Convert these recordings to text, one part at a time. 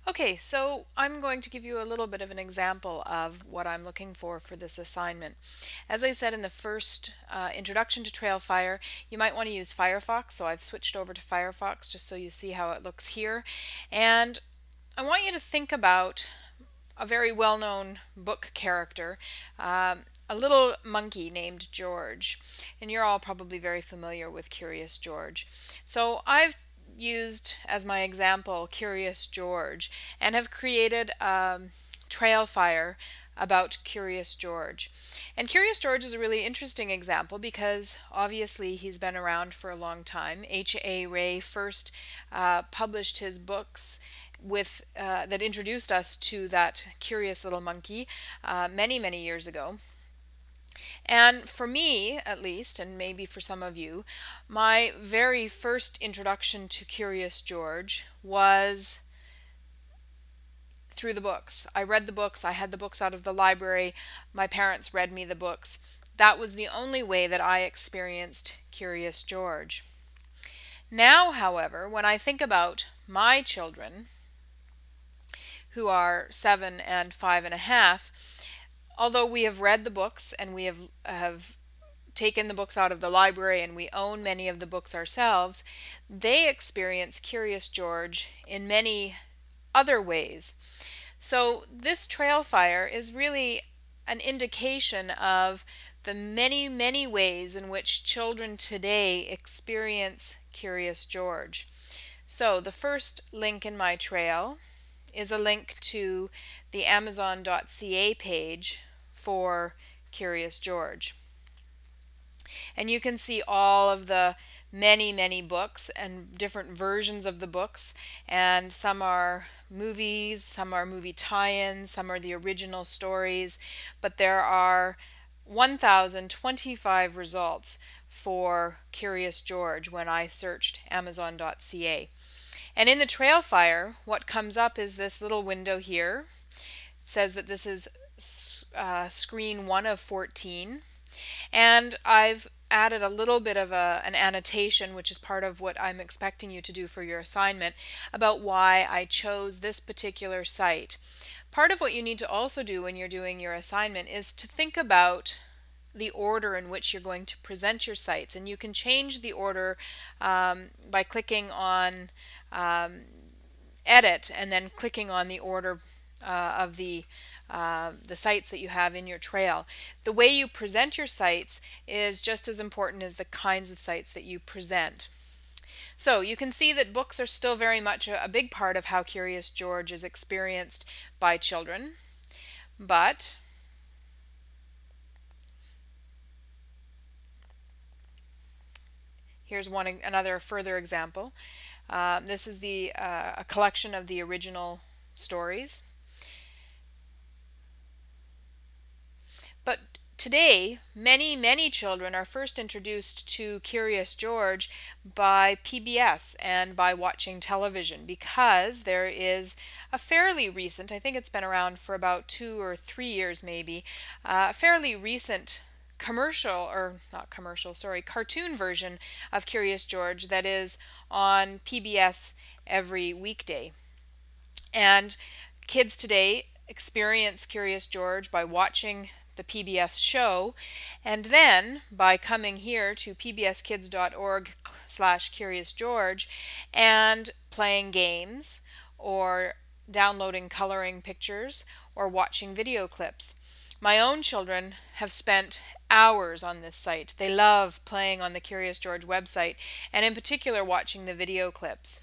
Okay, so I'm going to give you a little bit of an example of what I'm looking for this assignment. As I said in the first introduction to Trailfire, you might want to use Firefox, so I've switched over to Firefox just so you see how it looks here. And I want you to think about a very well-known book character, a little monkey named George. And you're all probably very familiar with Curious George. So I've used as my example Curious George and have created Trailfire about Curious George. And Curious George is a really interesting example because obviously he's been around for a long time. H.A. Rey first published his books that introduced us to that curious little monkey many years ago. And for me, at least, and maybe for some of you, my very first introduction to Curious George was through the books. I read the books, I had the books out of the library, my parents read me the books. That was the only way that I experienced Curious George. Now, however, when I think about my children, who are 7 and 5.5, although we have read the books and we have taken the books out of the library and we own many of the books ourselves, they experience Curious George in many other ways. So this Trailfire is really an indication of the many ways in which children today experience Curious George. So the first link in my trail is a link to the Amazon.ca page for Curious George. And you can see all of the many books and different versions of the books, and some are movies, some are movie tie-ins, some are the original stories, but there are 1,025 results for Curious George when I searched Amazon.ca. And in the Trailfire, what comes up is this little window here. It says that this is screen 1 of 14. And I've added a little bit of an annotation, which is part of what I'm expecting you to do for your assignment, about why I chose this particular site. Part of what you need to also do when you're doing your assignment is to think about the order in which you're going to present your sites, and you can change the order by clicking on edit and then clicking on the order of the sites that you have in your trail. The way you present your sites is just as important as the kinds of sites that you present. So you can see that books are still very much a big part of how Curious George is experienced by children, but here's another further example. This is a collection of the original stories. But today, many children are first introduced to Curious George by PBS and by watching television, because there is a fairly recent, I think it's been around for about 2 or 3 years maybe, a fairly recent cartoon version of Curious George that is on PBS every weekday. And kids today experience Curious George by watching the PBS show, and then by coming here to pbskids.org/curiousgeorge and playing games or downloading coloring pictures or watching video clips. My own children have spent hours on this site. They love playing on the Curious George website, and in particular watching the video clips.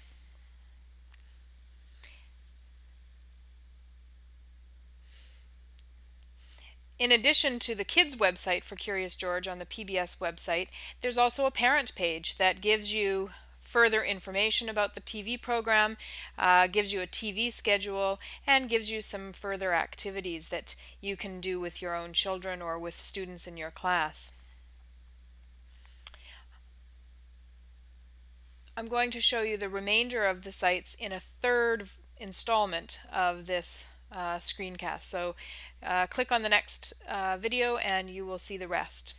In addition to the kids website for Curious George on the PBS website, there's also a parent page that gives you further information about the TV program, gives you a TV schedule, and gives you some further activities that you can do with your own children or with students in your class. I'm going to show you the remainder of the sites in a third installment of this screencast. So click on the next video and you will see the rest.